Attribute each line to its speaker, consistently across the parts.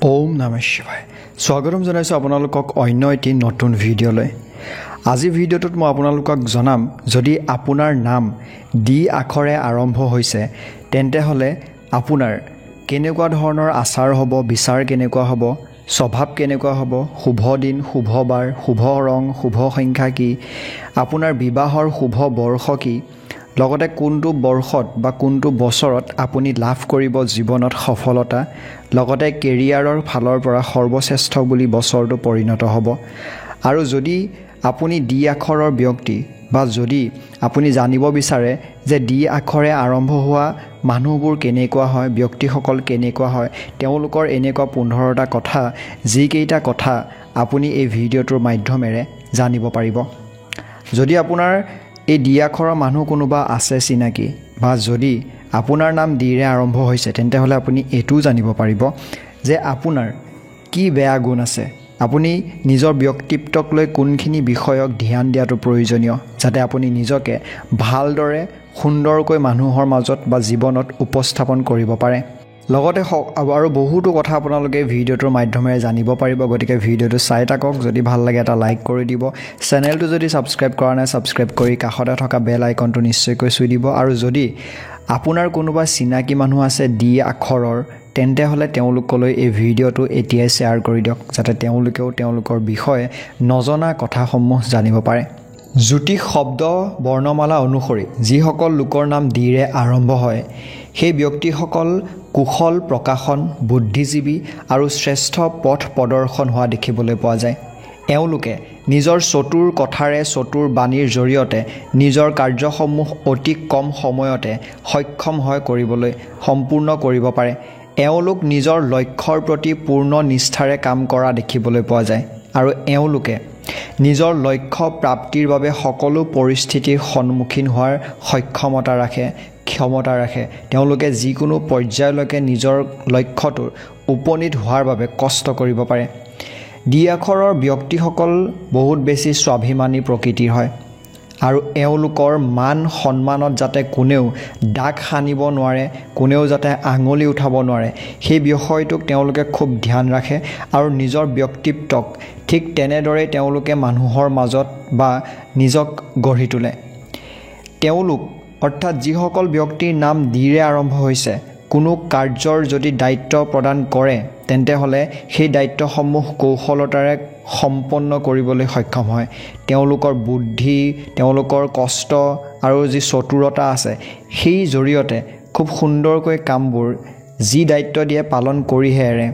Speaker 1: ওম নমঃ শিৱায় স্বাগতম জনাইছো আপোনালোকক অন্য এটি নতুন ভিডিঅ'লৈ আজি ভিডিঅ'টোত মই আপোনালোকক জনাম যদি আপোনাৰ নাম ডি আখৰে আৰম্ভ হৈছে তেন্তে হলে আপোনাৰ কেনেকুৱা ধৰণৰ আচাৰ হ'ব বিচাৰ কেনেকুৱা হ'ব স্বভাৱ কেনেকুৱা হ'ব শুভ দিন শুভ বাৰ শুভ ৰং শুভ সংখ্যা কি আপোনাৰ বিবাহৰ শুভ বৰ্ষ কি লগতে কোনটো বৰ্ষত বা কোনটো বছৰত আপুনি লাভ কৰিব জীৱনত সফলতা লগতে কেৰিয়াৰৰ ফালৰ পৰা সৰ্বশ্ৰেষ্ঠ বুলি বছৰটো পৰিণত হ'ব আৰু যদি আপুনি ডি আখৰৰ ব্যক্তি বা যদি আপুনি জানিব বিচাৰে যে ডি আখৰে আৰম্ভ হোৱা মানুহবোৰ কেনেকুৱা হয় ব্যক্তিসকল কেনেকুৱা হয় তেওঁলোকৰ এনেকুৱা 15টা কথা যিকেইটা কথা আপুনি এই ভিডিঅ'টোৰ মাধ্যমেৰে জানিব পাৰিব যদি আপোনাৰ এই ডি আখৰৰ মানুহ কোনোবা আছে চিনাকি বা যদি আপোনাৰ নাম ডিৰে আৰম্ভ হৈছে তেন্তে হলে আপুনি এটো জানিব পাৰিব যে আপোনাৰ কি বেয়া গুণ আছে আপুনি নিজৰ ব্যক্তিত্বক লৈ কোনখিনি বিষয়ক ধ্যান দিয়াটো প্ৰয়োজনীয় যাতে আপুনি নিজকে ভালদৰে সুন্দৰকৈ মানুহৰ মাজত বা জীৱনত উপস্থাপন কৰিব পাৰে লগতে আৰু বহুতো কথা আপোনালোকে ভিডিঅ'টোৰ মাধ্যমেৰে জানিব পাৰিব গতিকে ভিডিঅ'টো চাই থাকক যদি ভাল লাগে এটা লাইক কৰি দিব চেনেলটো যদি সাবস্ক্ৰাইব কৰা নাই সাবস্ক্ৰাইব কৰি কাষতে থকা বেল আইকনটো নিশ্চয়কৈ চুই দিব আৰু যদি আপোনাৰ কোনোবা চিনাকি মানুহ আছে ডি আখৰৰ তেন্তে হলে তেওঁলোকলৈ এই ভিডিঅ'টো এতিয়াই শ্বেয়াৰ কৰি দিয়ক যাতে তেওঁলোকেও তেওঁলোকৰ বিষয়ে নজনা কথাসমূহ জানিব পাৰে জ্যোতিষ শব্দ বৰ্ণমালা অনুসৰি যিসকল লোকৰ নাম ডিৰে আৰম্ভ হয় সেই ব্যক্তিসকল কুশল প্ৰকাশন বুদ্ধিজীৱী আৰু শ্ৰেষ্ঠ পথ প্ৰদৰ্শন হোৱা দেখিবলৈ পোৱা যায় এওঁলোকে নিজৰ চতুৰ কথাৰে চতুৰ বাণীৰ জৰিয়তে নিজৰ কাৰ্যসমূহ অতি কম সময়তে সক্ষম হয় কৰিবলৈ সম্পূৰ্ণ কৰিব পাৰে এওঁলোক নিজৰ লক্ষ্যৰ প্ৰতি পূৰ্ণ নিষ্ঠাৰে কাম কৰা দেখিবলৈ পোৱা যায় আৰু এওঁলোকে নিজৰ লক্ষ্য প্ৰাপ্তিৰ বাবে সকলো পৰিস্থিতিৰ সন্মুখীন হোৱাৰ ক্ষমতা ৰাখে তেওঁলোকে যিকোনো পৰ্যায়লৈকে নিজৰ লক্ষ্যটোৰ উপনীত হোৱাৰ বাবে কষ্ট কৰিব পাৰে ডি আখৰৰ ব্যক্তিসকল বহুত বেছি স্বাভিমানী প্ৰকৃতিৰ হয় আৰু এওঁলোকৰ মান সন্মানত যাতে কোনেও দাগ সানিব নোৱাৰে কোনেও যাতে আঙুলি উঠাব নোৱাৰে সেই বিষয়টোক তেওঁলোকে খুব ধ্যান ৰাখে আৰু নিজৰ ব্যক্তিত্বক ঠিক তেনেদৰে তেওঁলোকে মানুহৰ মাজত বা নিজক গঢ়ি তোলে তেওঁলোক অৰ্থাৎ যিসকল ব্যক্তিৰ নাম ডিৰে আৰম্ভ হৈছে কোনো কাৰ্যৰ যদি দায়িত্ব প্ৰদান কৰে তেন্তে হলে সেই দায়িত্বসমূহ কৌশলতাৰে সম্পন্ন কৰিবলৈ সক্ষম হয় তেওঁলোকৰ বুদ্ধি তেওঁলোকৰ কষ্ট আৰু যি চতুৰতা আছে সেই জৰিয়তে খুব সুন্দৰকৈ কামবোৰ যি দায়িত্ব দিয়ে পালন কৰিহে এৰে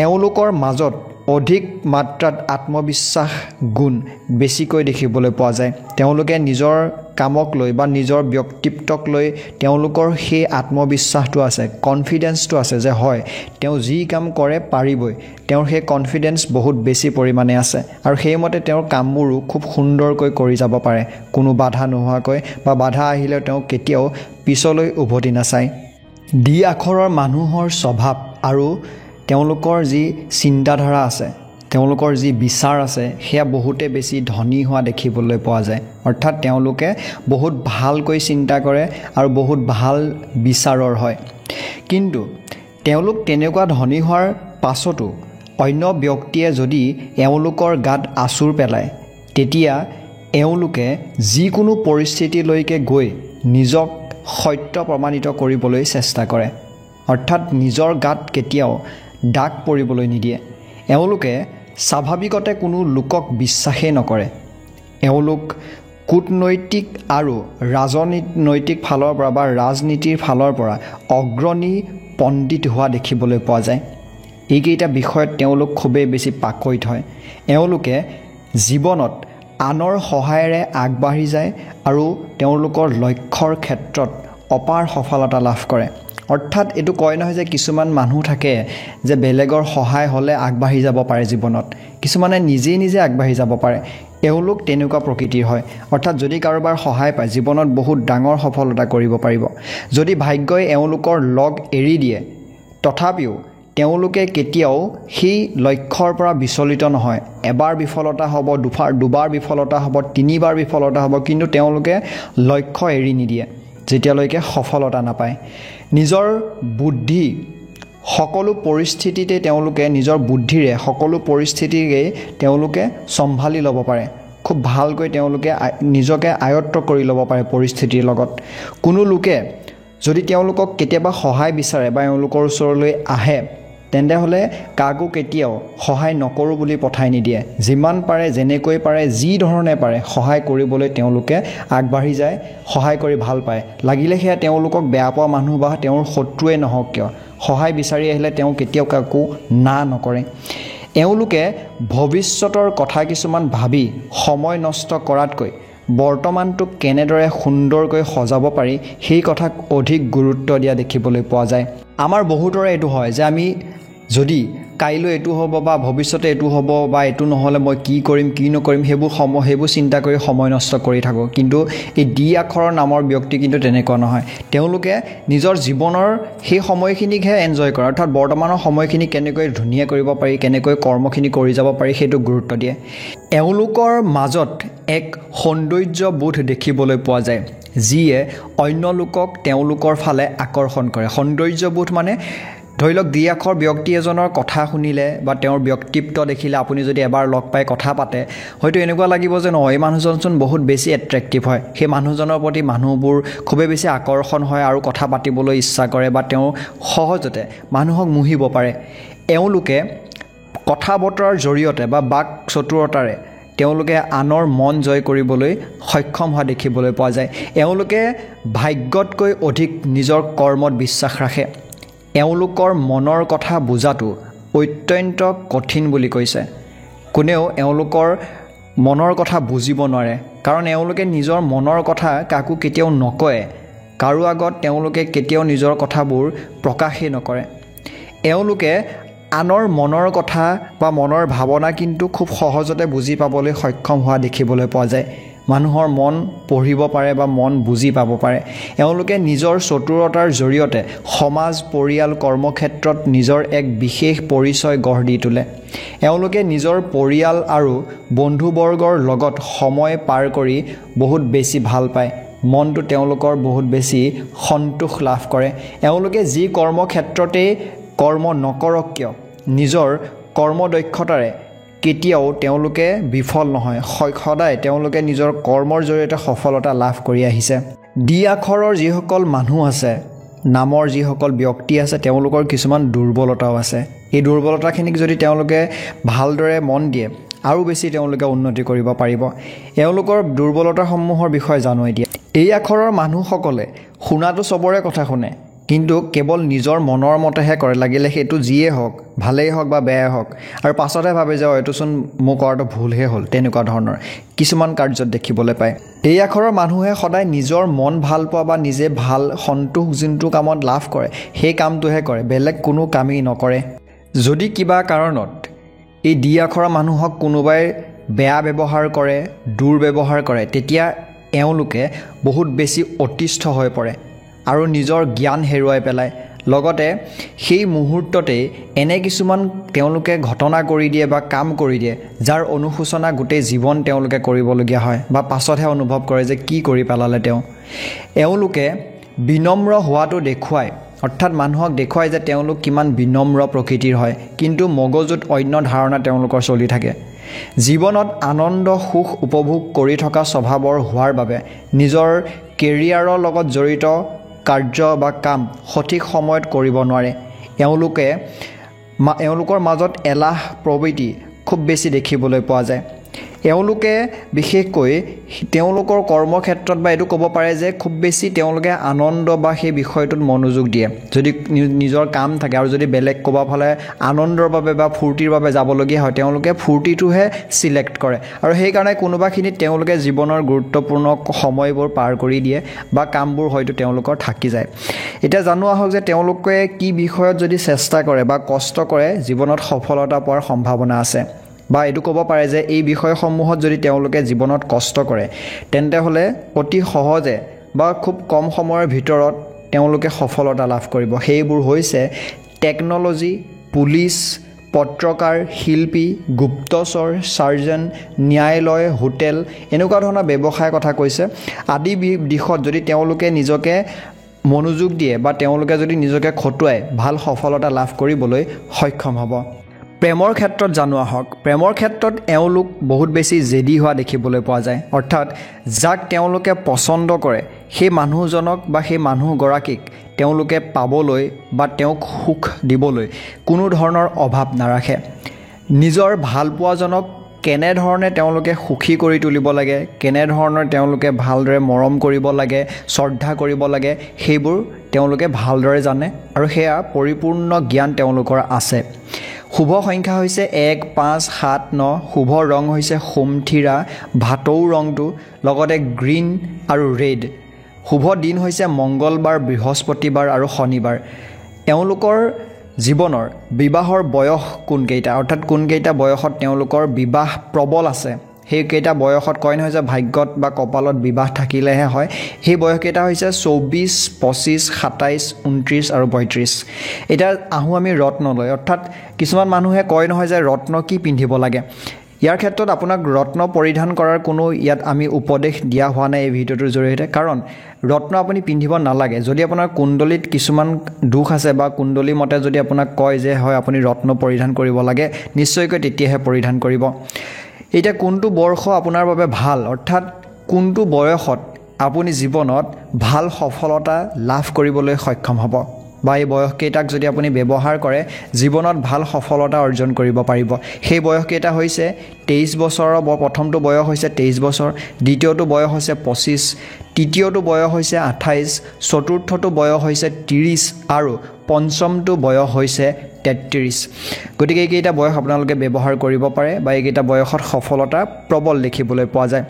Speaker 1: এওঁলোকৰ মাজত অধিক মাত্ৰাত আত্মবিশ্বাস গুণ বেছিকৈ দেখিবলৈ পোৱা যায় তেওঁলোকে নিজৰ কামক লৈ বা নিজৰ ব্যক্তিত্বক লৈ তেওঁলোকৰ সেই আত্মবিশ্বাসটো আছে কনফিডেন্সটো আছে যে হয় তেওঁ যি কাম কৰে পাৰিবই তেওঁৰ সেই কনফিডেন্স বহুত বেছি পৰিমাণে আছে আৰু সেইমতে তেওঁৰ কামবোৰো খুব সুন্দৰকৈ কৰি যাব পাৰে কোনো বাধা নোহোৱাকৈ বা বাধা আহিলে তেওঁ কেতিয়াও পিছলৈ উভতি নাচায় ডি আখৰৰ মানুহৰ স্বভাৱ আৰু তেওঁলোকৰ যি চিন্তাধাৰা আছে তেওঁলোকৰ যি বিচাৰ আছে সেয়া বহুতে বেছি ধনী হোৱা দেখিবলৈ পোৱা যায় অৰ্থাৎ তেওঁলোকে বহুত ভালকৈ চিন্তা কৰে আৰু বহুত ভাল বিচাৰৰ হয় কিন্তু তেওঁলোক তেনেকুৱা ধনী হোৱাৰ পাছতো অন্য ব্যক্তিয়ে যদি এওঁলোকৰ গাত আচুৰ পেলায় তেতিয়া এওঁলোকে যিকোনো পৰিস্থিতিলৈকে গৈ নিজক সত্য প্ৰমাণিত কৰিবলৈ চেষ্টা কৰে অৰ্থাৎ নিজৰ গাত কেতিয়াও দাগ পৰিবলৈ নিদিয়ে এওঁলোকে স্বাভাৱিকতে কোনো লোকক বিশ্বাসেই নকৰে এওঁলোক কূটনৈতিক আৰু ৰাজনৈতিক ফালৰ পৰা বা ৰাজনীতিৰ ফালৰ পৰা অগ্ৰণী পণ্ডিত হোৱা দেখিবলৈ পোৱা যায় এইকেইটা বিষয়ত তেওঁলোক খুবেই বেছি পাকৈত হয় এওঁলোকে জীৱনত আনৰ সহায়েৰে আগবাঢ়ি যায় আৰু তেওঁলোকৰ লক্ষ্যৰ ক্ষেত্ৰত অপাৰ সফলতা লাভ কৰে অৰ্থাৎ এটো কয় নহয় যে কিছুমান মানুহ থাকে যে বেলেগৰ সহায় হলে আগবাঢ়ি যাব পাৰে জীৱনত কিছুমানে নিজে আগবাঢ়ি যাব পাৰে এওঁলোক তেনেকুৱা প্ৰকৃতিৰ হয় অৰ্থাৎ যদি কাৰোবাৰ সহায় পায় জীৱনত বহুত ডাঙৰ সফলতা কৰিব পাৰিব যদি ভাগ্যই এওঁলোকৰ লগ এৰি দিয়ে তথাপিও তেওঁলোকে কেতিয়াও সেই লক্ষ্যৰ পৰা বিচলিত নহয় এবাৰ বিফলতা হ'ব দুবাৰ বিফলতা হ'ব তিনিবাৰ বিফলতা হ'ব কিন্তু তেওঁলোকে লক্ষ্য এৰি নিদিয়ে যেতিয়ালৈকে সফলতা নাপায় নিজৰ বুদ্ধি সকলো পৰিস্থিতিতে তেওঁলোকে নিজৰ বুদ্ধিৰে সকলো পৰিস্থিতিকে তেওঁলোকে চম্ভালি ল'ব পাৰে খুব ভালকৈ তেওঁলোকে নিজকে আয়ত্ত কৰি ল'ব পাৰে পৰিস্থিতিৰ লগত কোনো লোকে যদি তেওঁলোকক কেতিয়াবা সহায় বিচাৰে বা তেওঁলোকৰ ওচৰলৈ আহে তেন্তে হলে কাকো কেতিয়াও সহায় নকৰো বুলি পঠাই নিদিয়ে যিমান পাৰে যেনেকৈ পাৰে যি ধৰণে পাৰে সহায় কৰিবলৈ তেওঁলোকে আগবাঢ়ি যায় সহায় কৰি ভাল পায় লাগিলে সেয়া তেওঁলোকক বেয়া পোৱা মানুহ বা তেওঁৰ শত্ৰুৱে নহওক কিয় সহায় বিচাৰি আহিলে তেওঁ কেতিয়াও কাকো না নকৰে এওঁলোকে ভৱিষ্যতৰ কথা কিছুমান ভাবি সময় নষ্ট কৰাতকৈ বৰ্তমানটো কেনেদৰে সুন্দৰকৈ সজাব পাৰি সেই কথাক অধিক গুৰুত্ব দিয়া দেখিবলৈ পোৱা যায় আমাৰ বহুতৰে এটো হয় যে আমি যদি কাইলৈ এটো হ'ব বা ভৱিষ্যতে এটো হ'ব বা এটো নহলে মই কি কৰিম কি নকৰিম হেবু চিন্তা কৰি সময় নষ্ট কৰি থাকো কিন্তু এই ডি আখৰৰ নামৰ ব্যক্তি কিন্তু তেনেকুৱা নহয় তেওঁলোকে নিজৰ জীৱনৰ সেই সময়খিনিকহে এনজয় কৰে অৰ্থাৎ বৰ্তমানৰ সময়খিনি কেনেকৈ ধুনীয়া কৰিব পাৰি কেনেকৈ কৰ্মখিনি কৰি যাব পাৰি সেইটো গুৰুত্ব দিয়ে এওঁলোকৰ মাজত এক সৌন্দৰ্যবোধ দেখিবলৈ পোৱা যায় যিয়ে অন্য লোকক তেওঁলোকৰ ফালে আকৰ্ষণ কৰে সৌন্দৰ্যবোধ মানে ধৰি লওক ডি আখৰ ব্যক্তি এজনৰ কথা শুনিলে বা তেওঁৰ ব্যক্তিত্ব দেখিলে আপুনি যদি এবাৰ লগ পাই কথা পাতে হয়তো এনেকুৱা লাগিব যে এই মানুহজনচোন বহুত বেছি এট্ৰেক্টিভ হয় সেই মানুহজনৰ প্ৰতি মানুহবোৰ খুবেই বেছি আকৰ্ষণ হয় আৰু কথা পাতিবলৈ ইচ্ছা কৰে বা তেওঁ সহজতে মানুহক মুহিব পাৰে এওঁলোকে কথা বতৰাৰ জৰিয়তে বা বাক চতুৰতাৰে তেওঁলোকে আনৰ মন জয় কৰিবলৈ সক্ষম হোৱা দেখিবলৈ পোৱা যায় এওঁলোকে ভাগ্যতকৈ অধিক নিজৰ কৰ্মত বিশ্বাস ৰাখে এওঁলোকৰ মনৰ কথা বুজাটো অত্যন্ত কঠিন বুলি কৈছে কোনেও এওঁলোকৰ মনৰ কথা বুজিব নোৱাৰে কাৰণ এওঁলোকে নিজৰ মনৰ কথা কাকো কেতিয়াও নকয় কাৰো আগত তেওঁলোকে কেতিয়াও নিজৰ কথাবোৰ প্ৰকাশে নকৰে এওঁলোকে আনৰ মনৰ কথা বা মনৰ ভাৱনা কিন্তু খুব সহজতে বুজি পাবলৈ সক্ষম হোৱা দেখিবলৈ পোৱা যায় মানুহৰ মন পঢ়িব পাৰে বা মন বুজি পাব পাৰে এওঁলোকে নিজৰ চতুৰতাৰ জৰিয়তে সমাজ পৰিয়াল কৰ্মক্ষেত্ৰত নিজৰ এক বিশেষ পৰিচয় গঢ় দি তোলে এওঁলোকে নিজৰ পৰিয়াল আৰু বন্ধুবৰ্গৰ লগত সময় পাৰ কৰি বহুত বেছি ভাল পায় মনটো তেওঁলোকৰ বহুত বেছি সন্তোষ লাভ কৰে এওঁলোকে যি কৰ্মক্ষেত্ৰতে কৰ্ম নকৰক কিয় নিজৰ কৰ্মদক্ষতাৰে কেতিয়াও তেওঁলোকে বিফল নহয় সদায় তেওঁলোকে নিজৰ কৰ্মৰ জৰিয়তে সফলতা লাভ কৰি আহিছে ডি আখৰৰ যিসকল মানুহ আছে নামৰ যিসকল ব্যক্তি আছে তেওঁলোকৰ কিছুমান দুৰ্বলতাও আছে এই দুৰ্বলতাখিনিক যদি তেওঁলোকে ভালদৰে মন দিয়ে আৰু বেছি তেওঁলোকে উন্নতি কৰিব পাৰিব এওঁলোকৰ দুৰ্বলতাসমূহৰ বিষয়ে জানুৱাই দিয়ে এই আখৰৰ মানুহসকলে শুনাটো চবৰে কথা শুনে কিন্তু কেৱল নিজৰ মনৰ মতেহে কৰে লাগিলে সেইটো যিয়ে হওক ভালেই হওক বা বেয়াই হওক আৰু পাছতহে ভাবে যে এইটোচোন মোৰ কৰাটো ভুলহে হ'ল তেনেকুৱা ধৰণৰ কিছুমান কাৰ্যত দেখিবলৈ পায় এই আখৰৰ মানুহে সদায় নিজৰ মন ভাল পোৱা বা নিজে ভাল সন্তোষ যোনটো কামত লাভ কৰে সেই কামটোহে কৰে বেলেগ কোনো কামেই নকৰে যদি কিবা কাৰণত এই ডি আখৰৰ মানুহক কোনোবাই বেয়া ব্যৱহাৰ কৰে দুৰ্ব্যৱহাৰ কৰে তেতিয়া এওঁলোকে বহুত বেছি অতিষ্ঠ হৈ পৰে আৰু নিজৰ জ্ঞান হেৰুৱাই পেলায় লগতে সেই মুহূৰ্ততে এনে কিছুমান তেওঁলোকে ঘটনা কৰি দিয়ে বা কাম কৰি দিয়ে যাৰ অনুশোচনা গোটেই জীৱন তেওঁলোকে কৰিবলগীয়া হয় বা পাছতহে অনুভৱ কৰে যে কি কৰি পেলালে এওঁলোকে বিনম্ৰ হোৱাটো দেখুৱায় অৰ্থাৎ মানুহক দেখুৱায় যে তেওঁলোক কিমান বিনম্ৰ প্ৰকৃতিৰ হয় কিন্তু মগজুত অন্য ধাৰণা তেওঁলোকৰ চলি থাকে জীৱনত আনন্দ সুখ উপভোগ কৰি থকা স্বভাৱৰ হোৱাৰ বাবে নিজৰ কেৰিয়াৰৰ লগত জড়িত কাৰ্য বা কাম সঠিক সময়ত কৰিব নোৱাৰে এওঁলোকৰ মাজত এলাহ প্ৰবৃত্তি খুব বেছি দেখিবলৈ পোৱা যায় এওঁলোকে বিশেষকৈ তেওঁলোকৰ কৰ্মক্ষেত্ৰত বা এইটো ক'ব পাৰে যে খুব বেছি তেওঁলোকে আনন্দ বা সেই বিষয়টোত মনোযোগ দিয়ে যদি নিজৰ কাম থাকে আৰু যদি বেলেগ ক'বা ফালে আনন্দৰ বাবে বা ফূৰ্তিৰ বাবে যাবলগীয়া হয় তেওঁলোকে ফূৰ্তিটোহে চিলেক্ট কৰে আৰু সেইকাৰণে কোনোবাখিনিত তেওঁলোকে জীৱনৰ গুৰুত্বপূৰ্ণ সময়বোৰ পাৰ কৰি দিয়ে বা কামবোৰ হয়তো তেওঁলোকৰ থাকি যায় এতিয়া জানো আহক যে তেওঁলোকে কি বিষয়ত যদি চেষ্টা কৰে বা কষ্ট কৰে জীৱনত সফলতা পোৱাৰ সম্ভাৱনা আছে বা এইটো ক'ব পাৰে যে এই বিষয়সমূহত যদি তেওঁলোকে জীৱনত কষ্ট কৰে তেন্তে হলে অতি সহজে বা খুব কম সময়ৰ ভিতৰত তেওঁলোকে সফলতা লাভ কৰিব সেইবোৰ হৈছে টেকনলজি পুলিচ পত্ৰকাৰ শিল্পী গুপ্তচৰ সাৰ্জন ন্যায়ালয় হোটেল এনেকুৱা ধৰণৰ ব্যৱসায়ৰ কথা কৈছে আদি দিশত যদি তেওঁলোকে নিজকে মনোযোগ দিয়ে বা তেওঁলোকে যদি নিজকে খটুৱাই ভাল সফলতা লাভ কৰিবলৈ সক্ষম হ'ব প্ৰেমৰ ক্ষেত্ৰত জানো আহক প্ৰেমৰ ক্ষেত্ৰত এওঁলোক বহুত বেছি জেদি হোৱা দেখিবলৈ পোৱা যায় অৰ্থাৎ যাক তেওঁলোকে পছন্দ কৰে সেই মানুহজনক বা সেই মানুহগৰাকীক তেওঁলোকে পাবলৈ বা তেওঁক সুখ দিবলৈ কোনো ধৰণৰ অভাৱ নাৰাখে নিজৰ ভালপোৱাজনক কেনেধৰণে তেওঁলোকে সুখী কৰি তুলিব লাগে কেনেধৰণে তেওঁলোকে ভালদৰে মৰম কৰিব লাগে শ্ৰদ্ধা কৰিব লাগে সেইবোৰ তেওঁলোকে ভালদৰে জানে আৰু সেয়া পৰিপূৰ্ণ জ্ঞান তেওঁলোকৰ আছে শুভ সংখ্যা হৈছে 1 5 7 9 শুভ ৰং হৈছে সোমথিৰা ভাটৌ ৰংটো লগতে গ্ৰীণ আৰু ৰেড শুভ দিন হৈছে মঙ্গলবাৰ বৃহস্পতিবাৰ আৰু শনিবাৰ এওঁলোকৰ জীৱনৰ বিবাহৰ বয়স কোনকেইটা অৰ্থাৎ কোনকেইটা বয়সত তেওঁলোকৰ বিবাহ প্ৰবল আছে সেইকেইটা বয়সত কয় নহয় যে ভাগ্যত বা কপালত বিবাহ থাকিলেহে হয় সেই বয়সকেইটা হৈছে 24 25 27 29 আৰু 32 এটা আহোঁ আমি ৰত্নলৈ অৰ্থাৎ কিছুমান মানুহে কয় নহয় যে ৰত্ন কি পিন্ধিব লাগে ইয়াৰ ক্ষেত্ৰত আপোনাক ৰত্ন পৰিধান কৰাৰ কোনো ইয়াত আমি উপদেশ দিয়া হোৱা নাই এই ভিডিঅ'টোৰ জৰিয়তে কাৰণ ৰত্ন আপুনি পিন্ধিব নালাগে যদি আপোনাৰ কুণ্ডলিত কিছুমান দুখ আছে বা কুণ্ডলী মতে যদি আপোনাক কয় যে হয় আপুনি ৰত্ন পৰিধান কৰিব লাগে নিশ্চয়কৈ তেতিয়াহে পৰিধান কৰিব এটা কোনটো বৰ্ষ আপোনাৰ বাবে ভাল অৰ্থাৎ কোনটো বয়সত আপুনি জীৱনত ভাল সফলতা লাভ কৰিবলৈ সক্ষম হ'ব বা এই বয়সকেইটাক যদি আপুনি ব্যৱহাৰ কৰে জীৱনত ভাল সফলতা অৰ্জন কৰিব পাৰিব সেই বয়সকেইটা হৈছে 23 বছৰৰ প্ৰথমটো বয়স হৈছে 23 বছৰ দ্বিতীয়টো বয়স হৈছে 25 তৃতীয়টো বয়স হৈছে 28 চতুৰ্থটো বয়স হৈছে 30 আৰু পঞ্চমটো বয়স হৈছে 33 গতিকে এইকেইটা বয়স আপোনালোকে ব্যৱহাৰ কৰিব পাৰে বা এইকেইটা বয়সত সফলতা প্ৰবল দেখিবলৈ পোৱা যায়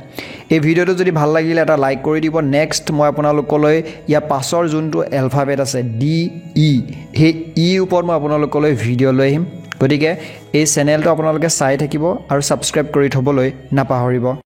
Speaker 1: এই ভিডিঅ'টো যদি ভাল লাগিলে এটা লাইক কৰি দিব নেক্সট মই আপোনালোকলৈ ইয়াৰ পাছৰ যোনটো এলফাবেট আছে ডি ই সেই ই ওপৰত মই আপোনালোকলৈ ভিডিঅ' লৈ আহিম গতিকে এই চেনেলটো আপোনালোকে চাই থাকিব আৰু ছাবস্ক্ৰাইব কৰি থ'বলৈ নাপাহৰিব